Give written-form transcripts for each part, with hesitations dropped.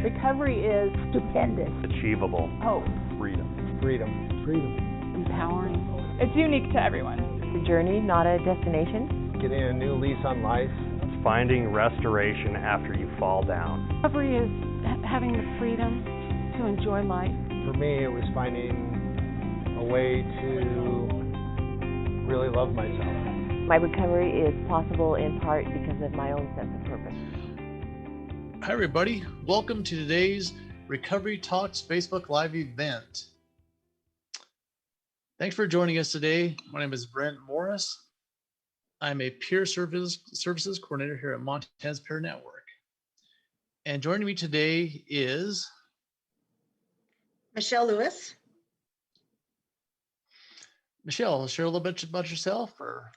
Recovery is stupendous. Achievable. Hope. Freedom. Freedom. Empowering. It's unique to everyone. It's a journey, not a destination. Getting a new lease on life. It's finding restoration after you fall down. Recovery is having the freedom to enjoy life. For me, it was finding a way to really love myself. My recovery is possible in part because of my own sense of purpose. Hi, everybody. Welcome to today's Recovery Talks Facebook Live event. Thanks for joining us today. My name is Brent Morris. I'm a peer services coordinator here at Montana's Peer Network. And joining me today is Michelle Lewis. Michelle. Share a little bit about yourself, or?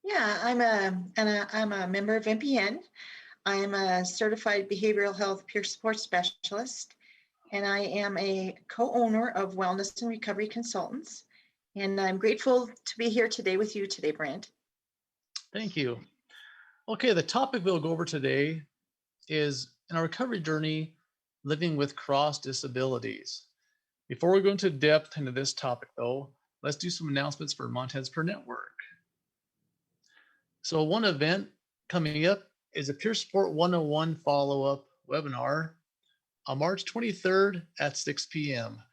Yeah, I'm a member of MPN. I am a certified behavioral health peer support specialist, and I am a co-owner of Wellness and Recovery Consultants. And I'm grateful to be here today with you today, Brent. Thank you. Okay, the topic we'll go over today is in our recovery journey, living with cross disabilities. Before we go into depth into this topic though, let's do some announcements for Montana's Peer Network. So one event coming up is a Peer Support 101 follow-up webinar on March 23rd at 6 p.m.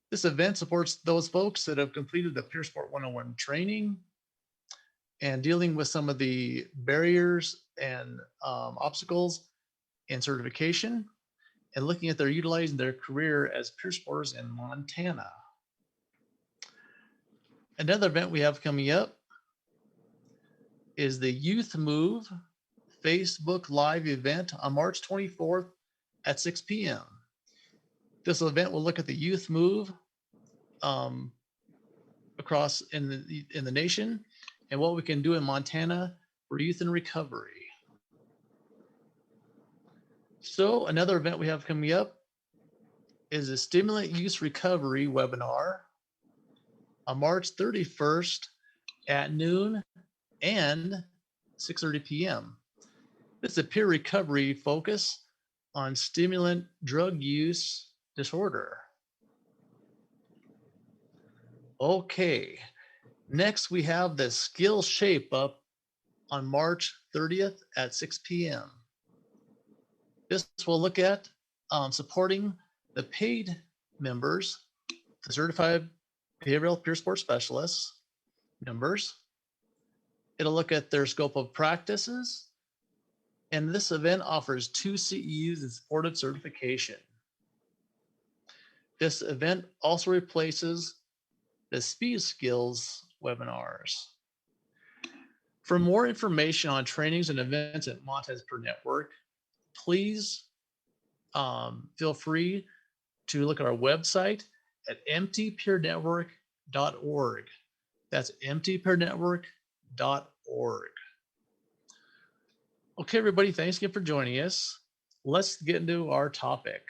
This event supports those folks that have completed the Peer Support 101 training and dealing with some of the barriers and obstacles in certification and looking at their utilizing their career as peer supporters in Montana. Another event we have coming up is the Youth Move Facebook Live event on March 24th at 6 p.m. This event will look at the youth move across in the nation and what we can do in Montana for youth in recovery. So another event we have coming up is a Stimulant Use Recovery webinar on March 31st at noon and 6:30 p.m. This is a peer recovery focus on stimulant drug use disorder. Okay, next we have the Skill Shape Up on March 30th at 6 p.m. This will look at supporting the paid members, the Certified Behavioral Peer Support Specialists members. It'll look at their scope of practices. And this event offers 2 CEUs in supported certification. This event also replaces the Speed Skills webinars. For more information on trainings and events at Montana's Peer Network, please feel free to look at our website at mtpeernetwork.org. That's mtpeernetwork.org. Okay, everybody, thanks again for joining us. Let's get into our topic.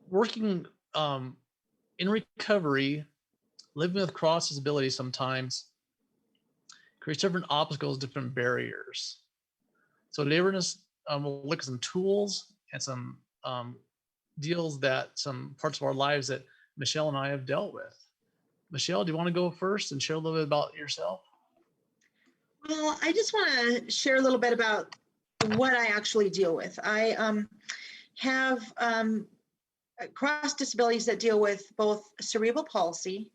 Working in recovery, living with cross disabilities sometimes creates different obstacles, different barriers. So today we're going to we'll look at some tools and some deals that some parts of our lives that Michelle and I have dealt with. Michelle, do you want to go first and share a little bit about yourself? Well, I just want to share a little bit about what I actually deal with. I have cross disabilities that deal with both cerebral palsy,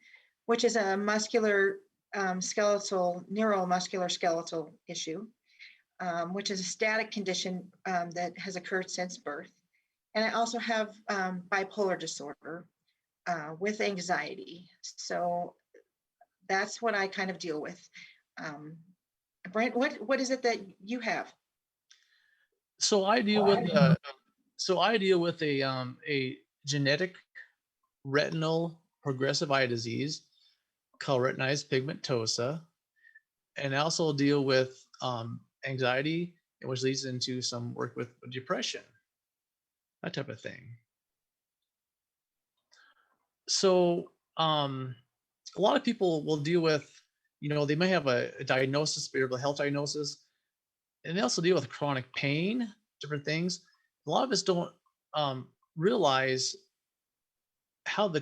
which is a muscular neuromuscular skeletal issue, which is a static condition that has occurred since birth. And I also have bipolar disorder with anxiety. So that's what I kind of deal with. Brent, what is it that you have? So I deal with a genetic retinal progressive eye disease called retinitis pigmentosa, and I also deal with anxiety, which leads into some work with depression, that type of thing. So a lot of people will deal with, they may have a diagnosis, behavioral health diagnosis, and they also deal with chronic pain, different things. A lot of us don't realize how the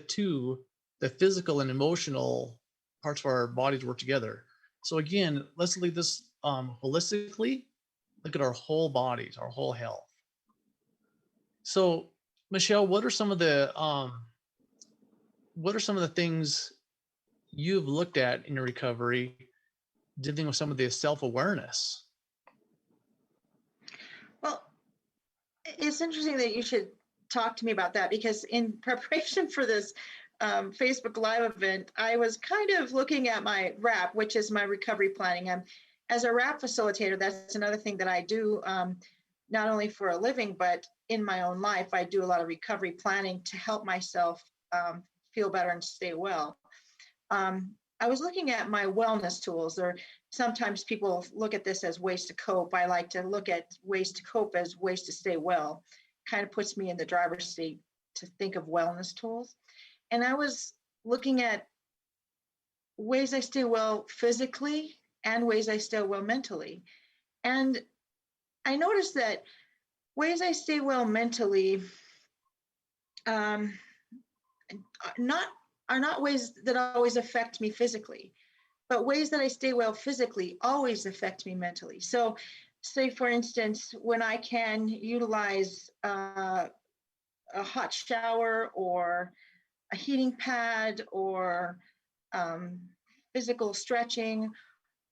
physical and emotional parts of our bodies work together. So again, let's leave this holistically. Look at our whole bodies, our whole health. So, Michelle, what are some of the things you've looked at in your recovery, dealing with some of the self-awareness? Well, it's interesting that you should talk to me about that, because in preparation for this Facebook Live event, I was kind of looking at my RAP, which is my recovery planning. As a RAP facilitator, that's another thing that I do, not only for a living, but in my own life. I do a lot of recovery planning to help myself feel better and stay well. I was looking at my wellness tools, or sometimes people look at this as ways to cope. I like to look at ways to cope as ways to stay well. Kind of puts me in the driver's seat to think of wellness tools. And I was looking at ways I stay well physically and ways I stay well mentally. And I noticed that ways I stay well mentally are not ways that always affect me physically, but ways that I stay well physically always affect me mentally. So say, for instance, when I can utilize a hot shower or a heating pad or physical stretching,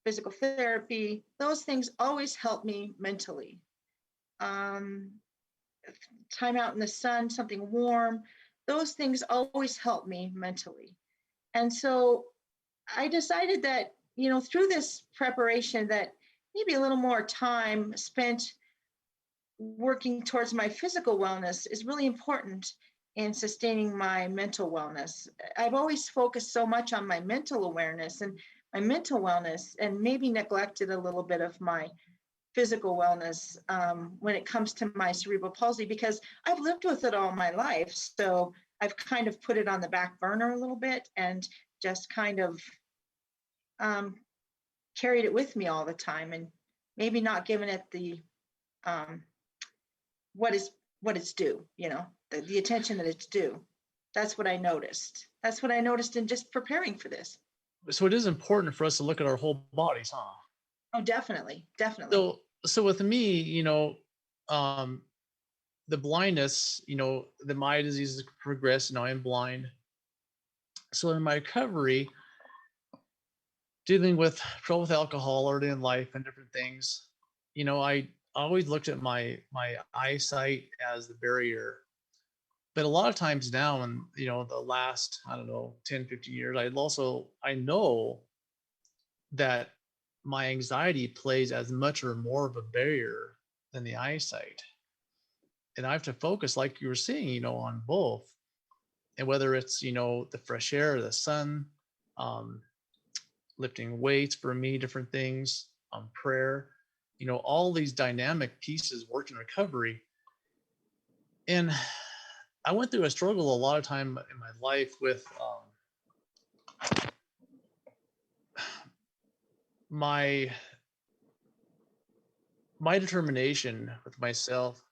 physical therapy, those things always help me mentally. Time out in the sun, something warm, those things always help me mentally. And so I decided that, through this preparation, that maybe a little more time spent working towards my physical wellness is really important in sustaining my mental wellness. I've always focused so much on my mental awareness and my mental wellness, and maybe neglected a little bit of my physical wellness when it comes to my cerebral palsy, because I've lived with it all my life. So I've kind of put it on the back burner a little bit and just kind of carried it with me all the time, and maybe not given it the what it's due, the attention that it's due. That's what I noticed. That's what I noticed in just preparing for this. So it is important for us to look at our whole bodies, huh? Oh, definitely. So with me, the blindness, my disease has progressed. Now I'm blind. So in my recovery, dealing with trouble with alcohol early in life and different things, I always looked at my eyesight as the barrier. But a lot of times now, in the last, 10, 15 years, I know that my anxiety plays as much or more of a barrier than the eyesight. And I have to focus, like you were saying, on both. And whether it's, the fresh air, the sun, lifting weights for me, different things, prayer, all these dynamic pieces work in recovery. And I went through a struggle a lot of time in my life with my determination with myself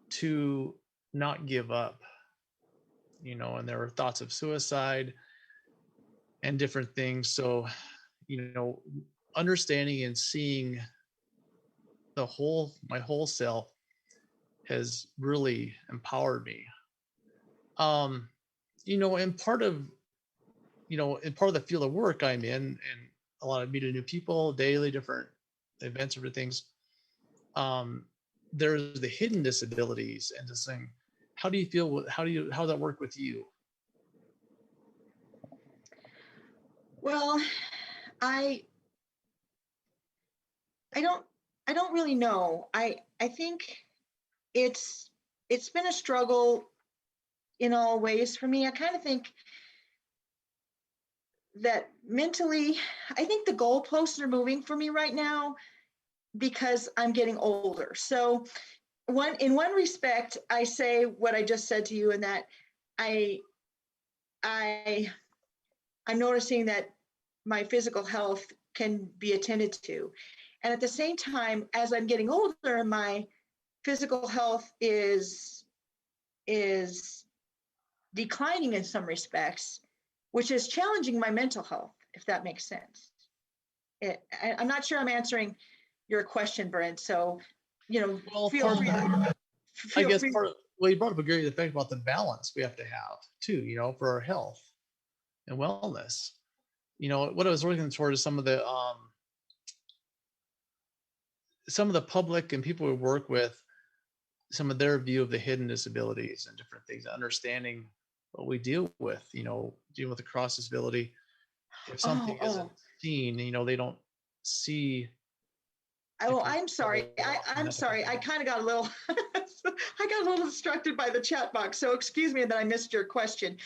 to not give up, and there were thoughts of suicide and different things. So, understanding and seeing my whole self has really empowered me. And part of the field of work I'm in, and a lot of meeting new people daily, different events, different things. There's the hidden disabilities and this thing. How do you feel? How does that work with you? Well, I don't really know. I think it's been a struggle in all ways for me. I kind of think that mentally, I think the goalposts are moving for me right now because I'm getting older. So in one respect, I say what I just said to you, in that I'm noticing that my physical health can be attended to. And at the same time, as I'm getting older, my physical health is declining in some respects, which is challenging my mental health, if that makes sense. I'm not sure I'm answering your question, Brent. So, Well, feel free. I guess well, you brought up a great effect about the balance we have to have too, for our health and wellness. What I was working toward is some of the public and people we work with, some of their view of the hidden disabilities and different things, understanding what we deal with, dealing with a cross disability. If something isn't seen, they don't see. Oh, I'm sorry. I'm sorry. I kind of got a little, I got a little distracted by the chat box. So excuse me that I missed your question.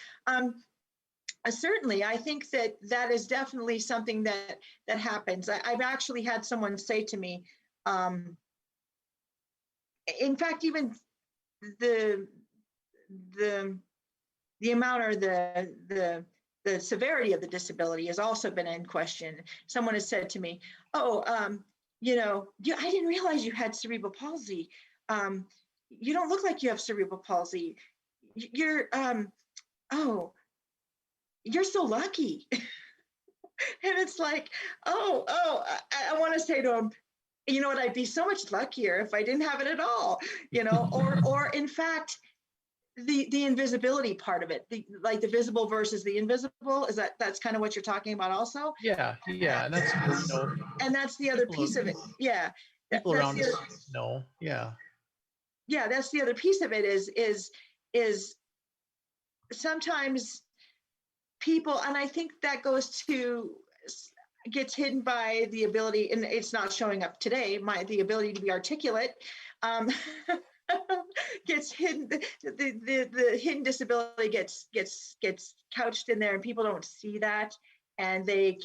Certainly, I think that is definitely something that happens. I've actually had someone say to me, in fact, even the amount or the severity of the disability has also been in question. Someone has said to me, I didn't realize you had cerebral palsy. You don't look like you have cerebral palsy. You're so lucky. And it's like, I want to say to him, you know what, I'd be so much luckier if I didn't have it at all, or in fact, the invisibility part of it, like the visible versus the invisible, that's kind of what you're talking about also? Yeah. And that's, and that's the other piece of it. Yeah. People around us know. Yeah. Yeah, that's the other piece of it is sometimes people, and I think that gets hidden by the ability, and it's not showing up today, the ability to be articulate, gets hidden. The hidden disability gets couched in there, and people don't see that, and they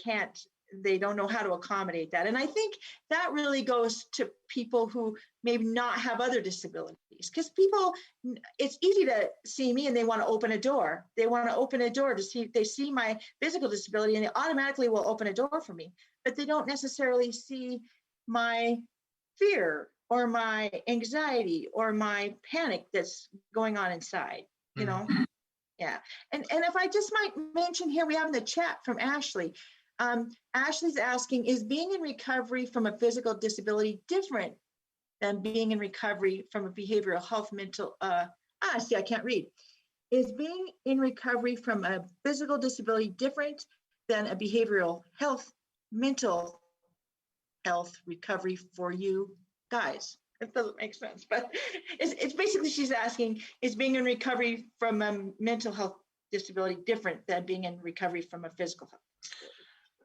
don't know how to accommodate that. And I think that really goes to people who maybe not have other disabilities, because it's easy to see me and they want to open a door. They want to open a door to see, they see my physical disability and they automatically will open a door for me, but they don't necessarily see my fear or my anxiety or my panic that's going on inside, Yeah. And if I just might mention here, we have in the chat from Ashley. Ashley's asking, is being in recovery from a physical disability different than being in recovery from a behavioral health I can't read. Is being in recovery from a physical disability different than a behavioral health, mental health recovery for you guys? It doesn't make sense, but it's basically, she's asking, is being in recovery from a mental health disability different than being in recovery from a physical health disability?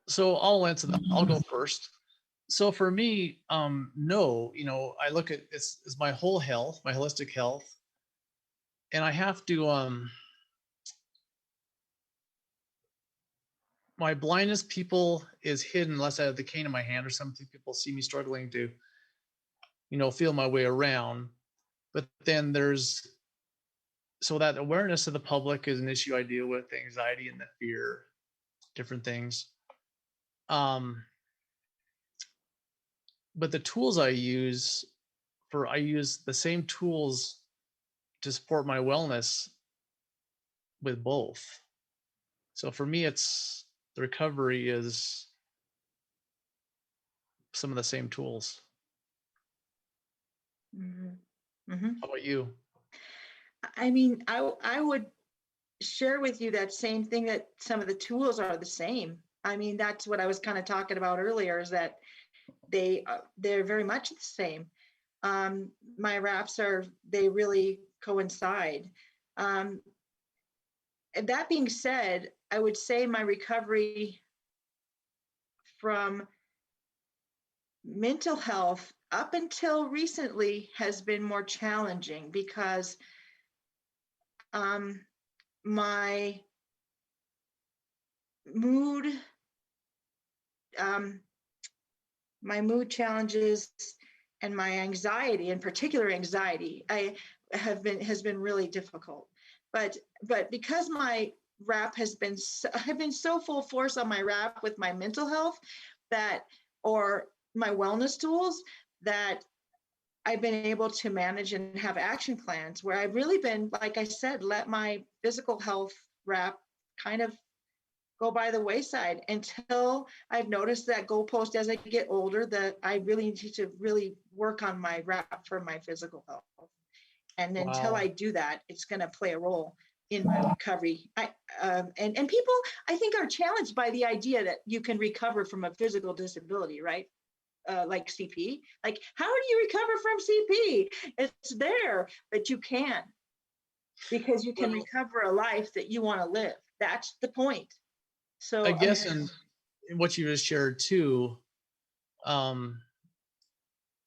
So I'll answer that. I'll go first. So for me, no, I look at it's my whole health, my holistic health, and I have to, my blindness is hidden unless I have the cane in my hand or something. People see me struggling to, feel my way around. But then so that awareness of the public is an issue I deal with, the anxiety and the fear, different things. But the tools I use the same tools to support my wellness with both. So for me, the recovery is some of the same tools. Mm-hmm. Mm-hmm. How about you? I mean, I would share with you that same thing, that some of the tools are the same. I mean, that's what I was kind of talking about earlier, is that they're very much the same. My wraps they really coincide. And that being said, I would say my recovery from mental health up until recently has been more challenging, because my mood challenges and my anxiety, in particular anxiety, has been really difficult. But because my wrap I've been so full force on my wrap with my mental health, that, or my wellness tools that I've been able to manage and have action plans where I've really been, like I said, let my physical health wrap kind of go by the wayside until I've noticed that goalpost as I get older, that I really need to really work on my wrap for my physical health. And until I Wow. do that, it's going to play a role in my recovery. And people, I think, are challenged by the idea that you can recover from a physical disability, right? Like CP. Like, how do you recover from CP? It's there, but you can, because you can Well, recover a life that you want to live. That's the point. I So, guess in what you just shared too, um,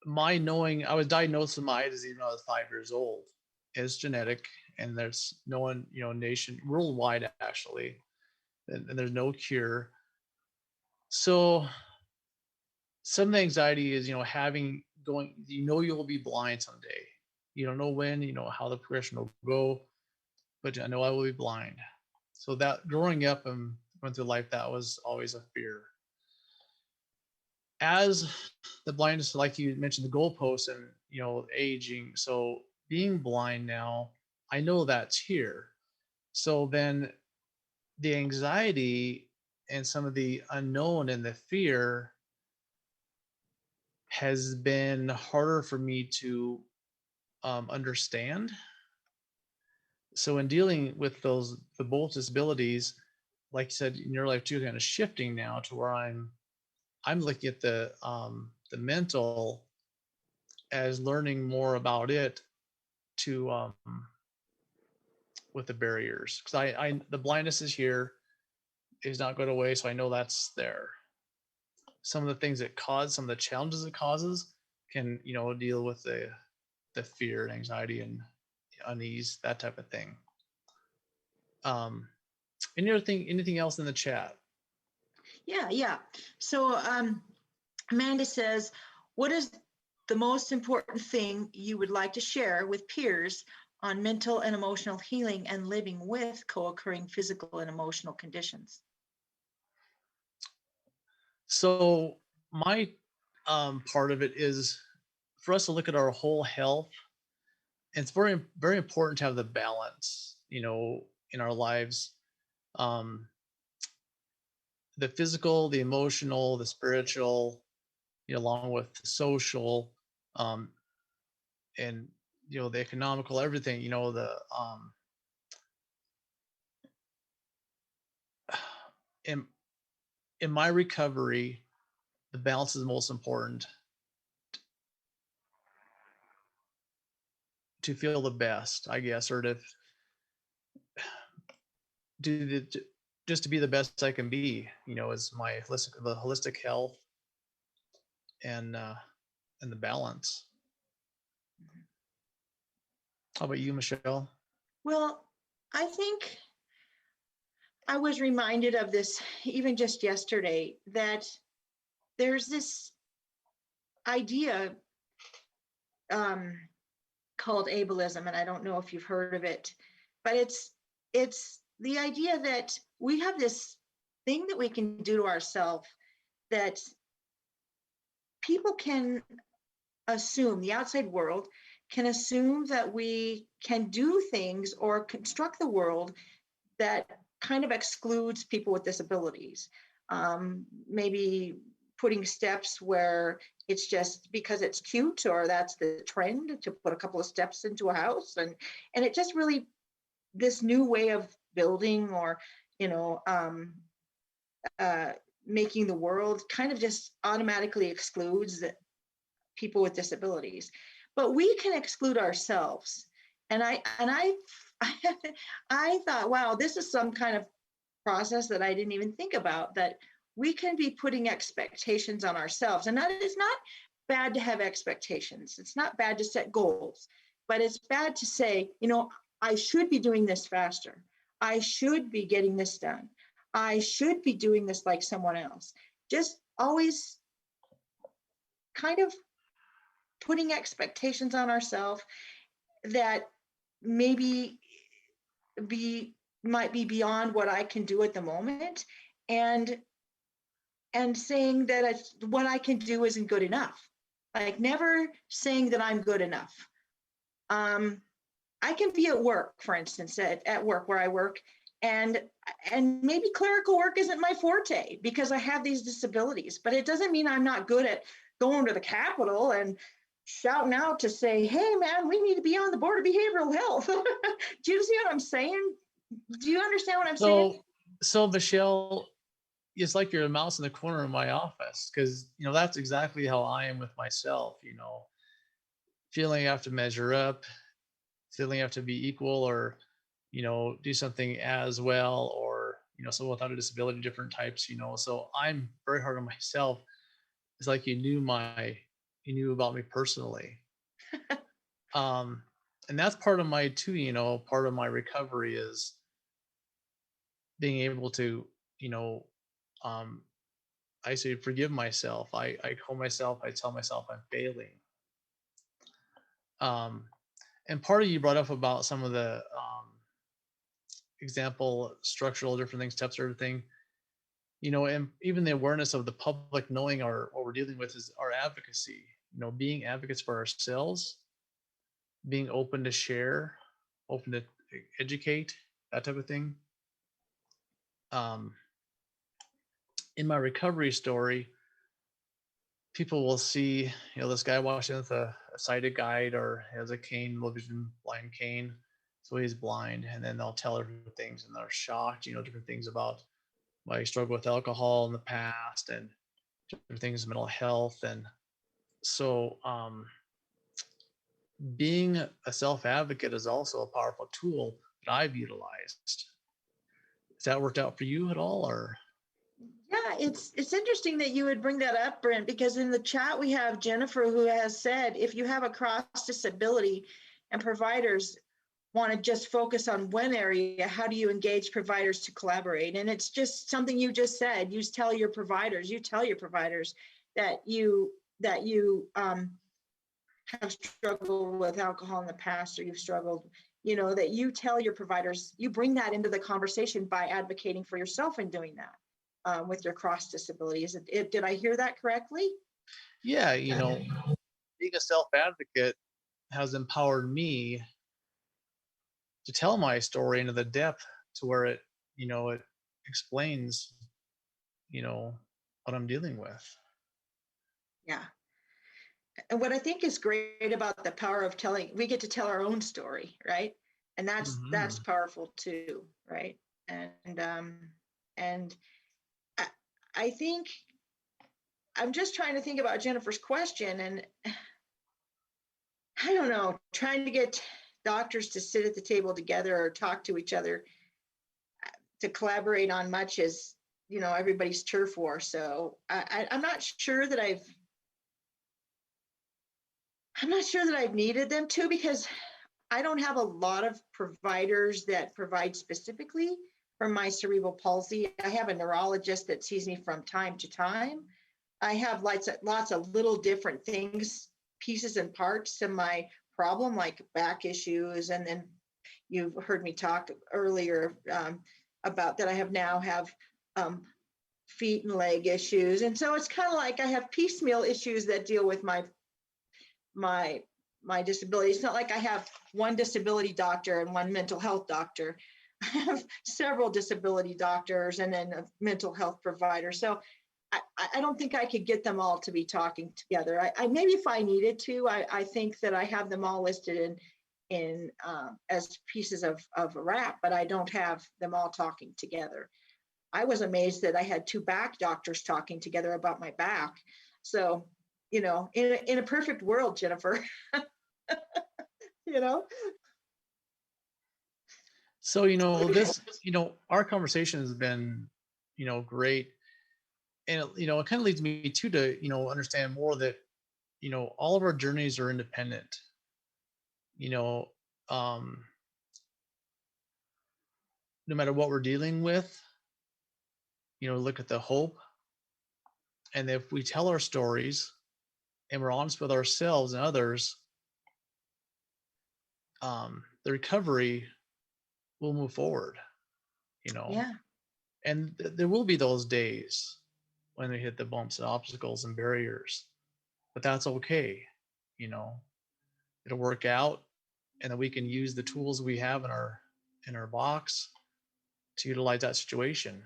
my knowing I was diagnosed with my eye disease when I was 5 years old. It's genetic, and there's no one, nation worldwide actually, and there's no cure. So some of the anxiety is, having going, you will be blind someday. You don't know when, how the progression will go, but I know I will be blind. So that growing up and going through life, that was always a fear. As the blindness, like you mentioned, the goalposts and aging. So being blind now, I know that's here. So then the anxiety and some of the unknown and the fear has been harder for me to understand. So in dealing with the both disabilities, like you said in your life too, kind of shifting now to where I'm looking at the mental as learning more about it to with the barriers, because I the blindness is here, is not going away, so I know that's there. Some of the things that cause some of the challenges it causes can deal with the fear and anxiety and unease, that type of thing. um anything else in the chat? yeah. So, Amanda says, what is the most important thing you would like to share with peers on mental and emotional healing and living with co-occurring physical and emotional conditions? So my part of it is for us to look at our whole health. And it's very very important to have the balance in our lives, um the physical, the emotional, the spiritual, along with the social, um and the economical, everything, the in in my recovery, the balance is the most important, to feel the best, I guess, or to do just to be the best I can be, is my holistic health and and the balance. How about you, Michelle? Well, I think I was reminded of this even just yesterday, that there's this idea called ableism, and I don't know if you've heard of it, but it's the idea that we have this thing that we can do to ourselves that people can assume, the outside world can assume that we can do things or construct the world that kind of excludes people with disabilities. Maybe putting steps where it's just because it's cute or that's the trend to put a couple of steps into a house, and it just really, this new way of building or you know um, making the world kind of just automatically excludes people with disabilities. But we can exclude ourselves, and I thought, wow, this is some kind of process that I didn't even think about, that we can be putting expectations on ourselves. And that is not bad to have expectations. It's not bad to set goals, but it's bad to say, I should be doing this faster. I should be getting this done. I should be doing this like someone else. Just always kind of putting expectations on ourselves that maybe might be beyond what I can do at the moment. And and saying that what I can do isn't good enough. Like never saying that I'm good enough. I can be at work, for instance, at work where I work, and maybe clerical work isn't my forte because I have these disabilities, but it doesn't mean I'm not good at going to the Capitol and shouting out to say, hey man, we need to be on the board of behavioral health. Do you see what I'm saying? Do you understand what I'm saying? So Michelle, it's like you're a mouse in the corner of my office, because that's exactly how I am with myself. Feeling I have to measure up, feeling I have to be equal, or do something as well, or someone without a disability, different types. So I'm very hard on myself. It's like you knew about me personally. And that's part of my too. Part of my recovery is being able to I say forgive myself. I call myself, I tell myself I'm failing. And part of you brought up about some of the example, structural, different things, steps, everything, and even the awareness of the public knowing what we're dealing with is our advocacy, being advocates for ourselves, being open to share, open to educate, that type of thing. In my recovery story, people will see, this guy walks in with a sighted guide or has a cane, low vision blind cane, so he's blind, and then they'll tell different things, and they're shocked, different things about my struggle with alcohol in the past and different things, mental health, and so being a self-advocate is also a powerful tool that I've utilized. Has that worked out for you at all, or? Yeah, it's interesting that you would bring that up, Brent, because in the chat we have Jennifer who has said, if you have a cross disability and providers want to just focus on one area, how do you engage providers to collaborate? And it's just something you just said. You tell your providers that you have struggled with alcohol in the past, or you've struggled, that you tell your providers, you bring that into the conversation by advocating for yourself and doing that. With your cross disabilities. Did I hear that correctly? Yeah, being a self-advocate has empowered me to tell my story into the depth to where it explains, what I'm dealing with. Yeah. And what I think is great about the power of telling, we get to tell our own story, right? And that's powerful too, right? And I think I'm just trying to think about Jennifer's question, and I don't know, trying to get doctors to sit at the table together or talk to each other to collaborate on much is, everybody's turf war. So I'm not sure that I've needed them to, because I don't have a lot of providers that provide specifically for my cerebral palsy. I have a neurologist that sees me from time to time. I have lots of little different things, pieces and parts to my problem, like back issues. And then you've heard me talk earlier about that I have feet and leg issues. And so it's kind of like I have piecemeal issues that deal with my disability. It's not like I have one disability doctor and one mental health doctor. I have several disability doctors and then a mental health provider. So I don't think I could get them all to be talking together. I maybe if I needed to, I think that I have them all listed in as pieces of a wrap, but I don't have them all talking together. I was amazed that I had two back doctors talking together about my back. So, in a perfect world, Jennifer, So, our conversation has been, great. And, it kind of leads me to understand more that, all of our journeys are independent. No matter what we're dealing with, look at the hope. And if we tell our stories and we're honest with ourselves and others, the recovery will move forward, Yeah. And there will be those days when we hit the bumps and obstacles and barriers. But that's okay, you know. It'll work out, and then we can use the tools we have in our box to utilize that situation.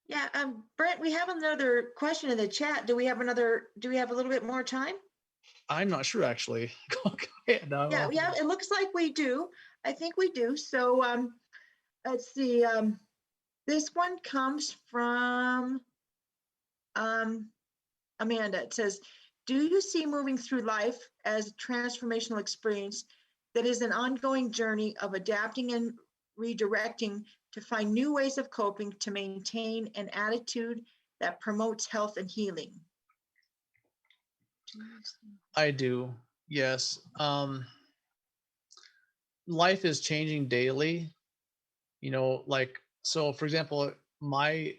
Yeah, Brent, we have another question in the chat. Do we have a little bit more time? I'm not sure actually. Go ahead. Yeah, it looks like we do. I think we do. So let's see. This one comes from Amanda. It says, do you see moving through life as a transformational experience that is an ongoing journey of adapting and redirecting to find new ways of coping to maintain an attitude that promotes health and healing? I do, yes. Life is changing daily, you know, like, so for example, my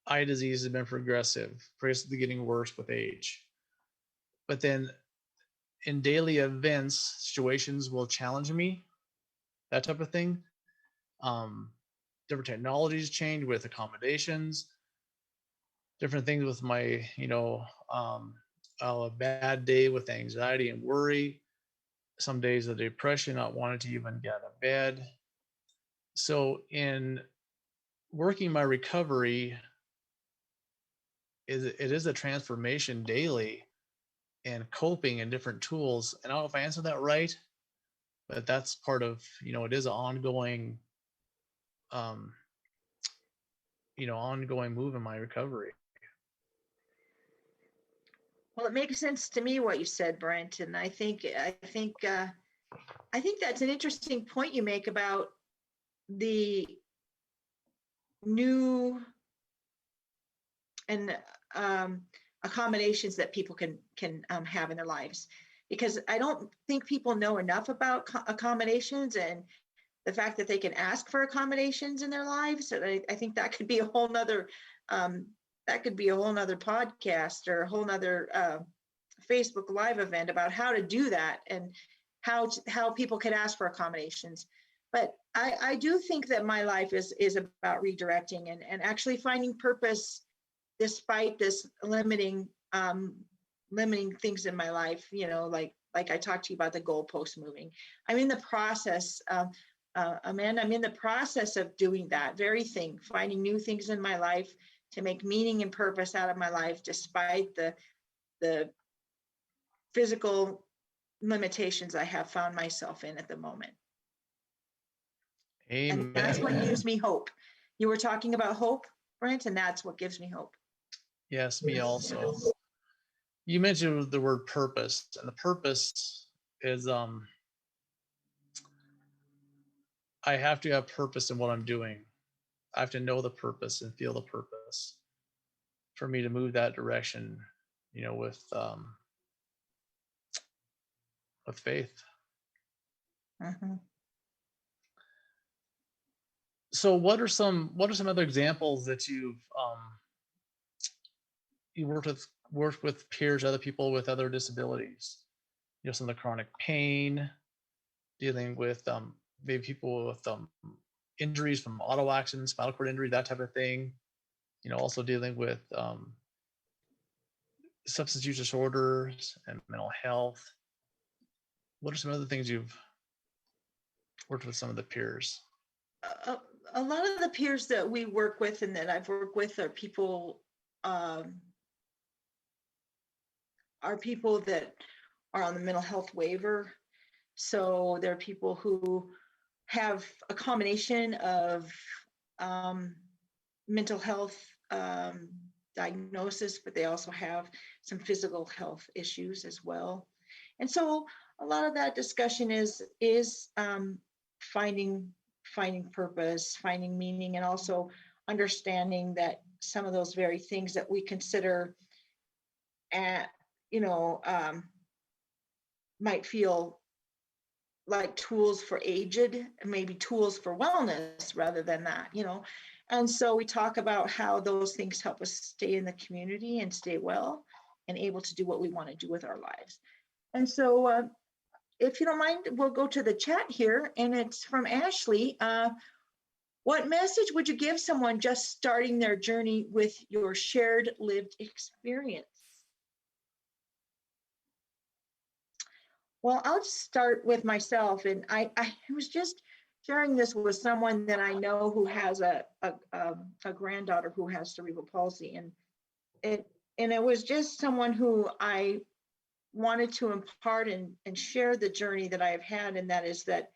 eye disease has been progressively getting worse with age. But then in daily events, situations will challenge me, that type of thing. Different technologies change with accommodations, different things with my, a bad day with anxiety and worry, some days of depression, not wanting to even get out of bed. So in working my recovery, it is a transformation daily and coping and different tools. And I don't know if I answered that right, but that's part of, it is an ongoing, ongoing move in my recovery. Well, it makes sense to me what you said, Brent, and I think that's an interesting point you make about the new and accommodations that people can have in their lives, because I don't think people know enough about accommodations and the fact that they can ask for accommodations in their lives. So I think that could be a whole nother podcast or a whole nother Facebook Live event about how to do that and how people can ask for accommodations. But I do think that my life is about redirecting and actually finding purpose despite this limiting things in my life. Like I talked to you about the goalpost moving. I'm in the process, Amanda. I'm in the process of doing that very thing, finding new things in my life to make meaning and purpose out of my life, despite the physical limitations I have found myself in at the moment. Amen. And that's what gives me hope. You were talking about hope, Brent, and that's what gives me hope. Yes, me also. You mentioned the word purpose, and the purpose is I have to have purpose in what I'm doing. I have to know the purpose and feel the purpose for me to move that direction, with faith. Mm-hmm. So what are some other examples that you've you worked with peers, other people with other disabilities? Some of the chronic pain, dealing with maybe people with injuries from auto accidents, spinal cord injury, that type of thing. Also dealing with substance use disorders and mental health. What are some other things you've worked with some of the peers? A lot of the peers that we work with and that I've worked with are people that are on the mental health waiver. So they're people who have a combination of mental health diagnosis, but they also have some physical health issues as well. And so a lot of that discussion is finding purpose, finding meaning, and also understanding that some of those very things that we consider might feel like tools for aged, maybe tools for wellness rather than that, And so we talk about how those things help us stay in the community and stay well and able to do what we want to do with our lives. And so if you don't mind, we'll go to the chat here, and it's from Ashley. What message would you give someone just starting their journey with your shared lived experience? Well, I'll start with myself. And I was just sharing this with someone that I know who has a granddaughter who has cerebral palsy. And it was just someone who I wanted to impart and share the journey that I have had. And that is that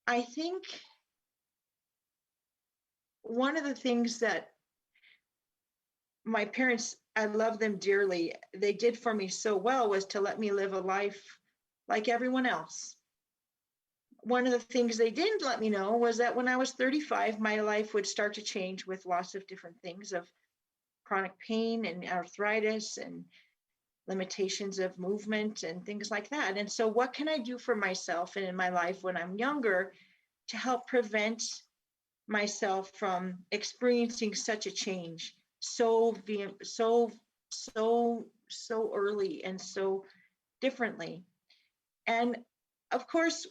I think one of the things that my parents, I love them dearly, they did for me so well was to let me live a life like everyone else. One of the things they didn't let me know was that when I was 35, my life would start to change with lots of different things of chronic pain and arthritis and limitations of movement and things like that. And so what can I do for myself and in my life when I'm younger to help prevent myself from experiencing such a change so early and so differently? And of course,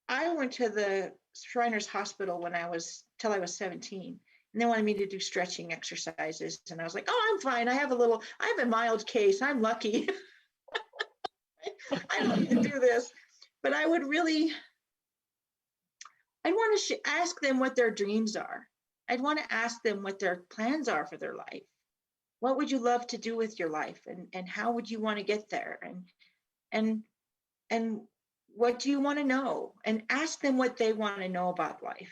I went to the Shriners Hospital till I was 17. And they wanted me to do stretching exercises. And I was like, oh, I'm fine. I have a mild case. I'm lucky. I don't need to do this. But I'd want to ask them what their dreams are. I'd want to ask them what their plans are for their life. What would you love to do with your life? And how would you want to get there? And what do you want to know? And ask them what they want to know about life,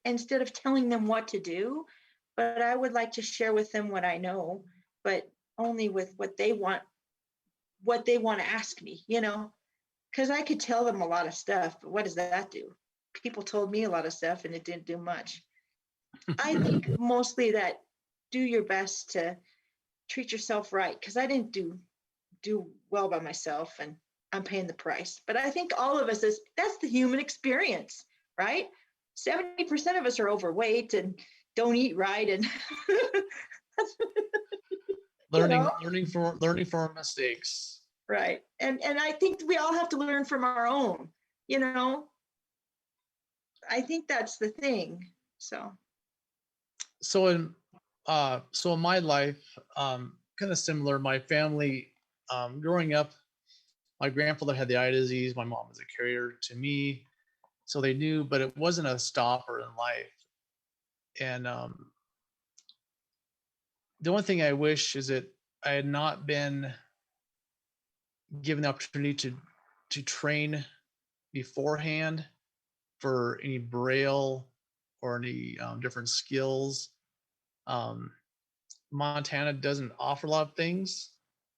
instead of telling them what to do. But I would like to share with them what I know, but only with what they want to ask me, because I could tell them a lot of stuff, but what does that do? People told me a lot of stuff and it didn't do much. I think mostly that do your best to treat yourself right, because I didn't do well by myself, and I'm paying the price. But I think all of us that's the human experience, right? 70% of us are overweight and don't eat right, and learning from our mistakes. Right. And I think we all have to learn from our own, I think that's the thing. So in my life, kind of similar, my family, growing up, my grandfather had the eye disease. My mom was a carrier to me. So they knew, but it wasn't a stopper in life. And the only thing I wish is that I had not been given the opportunity to train beforehand for any braille or any different skills. Montana doesn't offer a lot of things.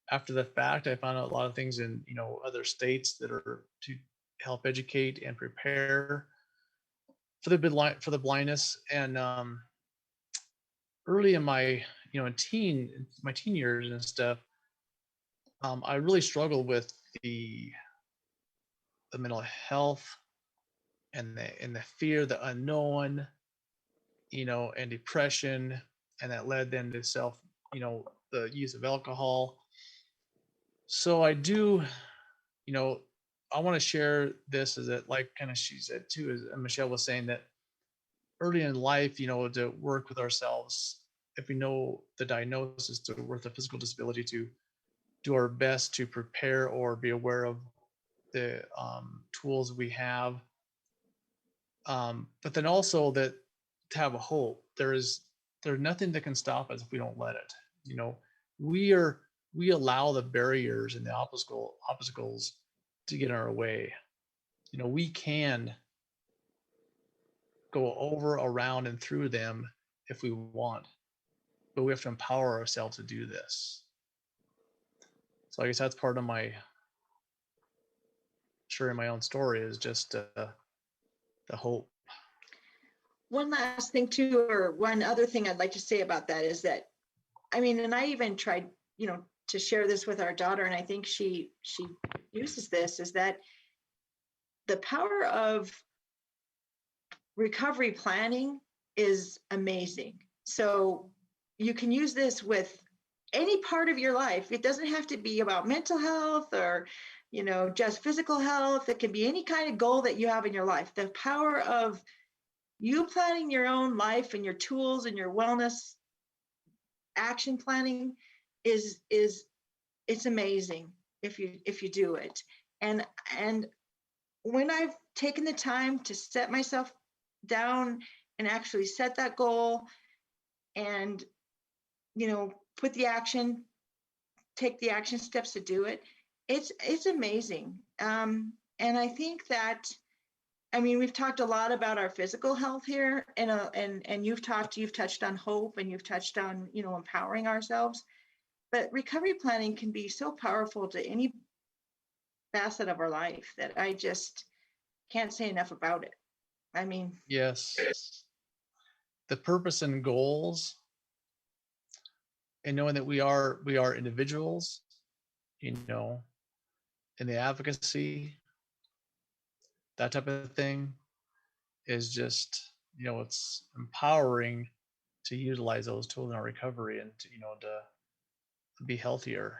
After the fact, I found out a lot of things in other states that are to help educate and prepare for the blindness. And early in my teen years and stuff, I really struggled with the mental health and the fear, the unknown, and depression, and that led then to the use of alcohol. So I do, I want to share this, is that, like kind of she said too, as Michelle was saying, that early in life, to work with ourselves, if we know the diagnosis, to work the physical disability, to do our best to prepare or be aware of the tools we have. But then also that to have a hope, there's nothing that can stop us if we don't let it. We allow the barriers and the obstacles to get in our way. We can go over, around, and through them if we want, but we have to empower ourselves to do this. So I guess that's part of my sharing my own story, is just the hope. One last thing too, or one other thing I'd like to say about that is that, and I even tried, to share this with our daughter, and I think she uses this, is that the power of recovery planning is amazing. So you can use this with any part of your life. It doesn't have to be about mental health or, just physical health. It can be any kind of goal that you have in your life. The power of you planning your own life and your tools and your wellness action planning is it's amazing if you do it. And when I've taken the time to set myself down and actually set that goal and, take the action steps to do it, it's amazing. And I think that, we've talked a lot about our physical health here, and you've touched on hope, and you've touched on, empowering ourselves. But recovery planning can be so powerful to any facet of our life that I just can't say enough about it. Yes. The purpose and goals, and knowing that we are individuals, in the advocacy, that type of thing is just, it's empowering to utilize those tools in our recovery and to be healthier.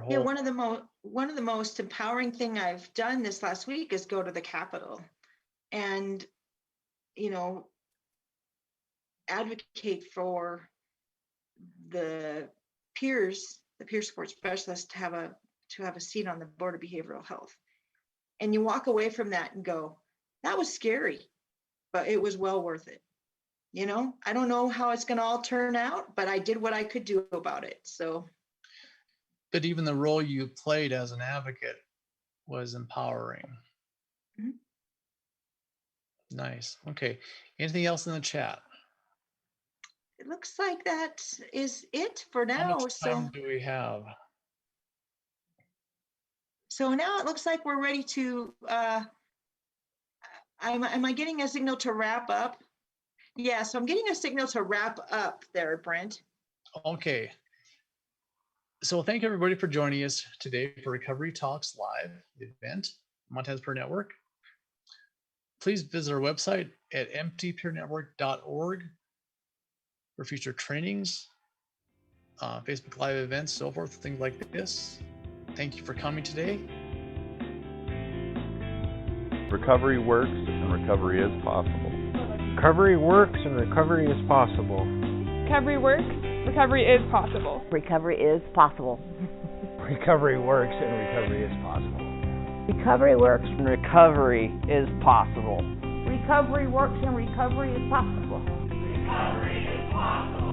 Yeah, one of the most empowering thing I've done this last week is go to the Capitol and advocate for the peer support specialists to have a seat on the Board of Behavioral Health. And you walk away from that and go, that was scary, but it was well worth it. I don't know how it's going to all turn out, but I did what I could do about it. So. But even the role you played as an advocate was empowering. Mm-hmm. Nice. Okay. Anything else in the chat? It looks like that is it for now. How much time do we have? So now it looks like we're ready to, am I getting a signal to wrap up? Yeah, so I'm getting a signal to wrap up there, Brent. Okay. So thank everybody for joining us today for Recovery Talks Live, the event, Montana's Peer Network. Please visit our website at mtpeernetwork.org for future trainings, Facebook Live events, so forth, things like this. Thank you for coming today. Recovery works and recovery is possible. Recovery works and recovery is possible. Recovery works. Recovery is possible. Recovery is possible. Recovery works and recovery is possible. Recovery works. And recovery is possible. Recovery works and recovery is possible. Recovery is possible.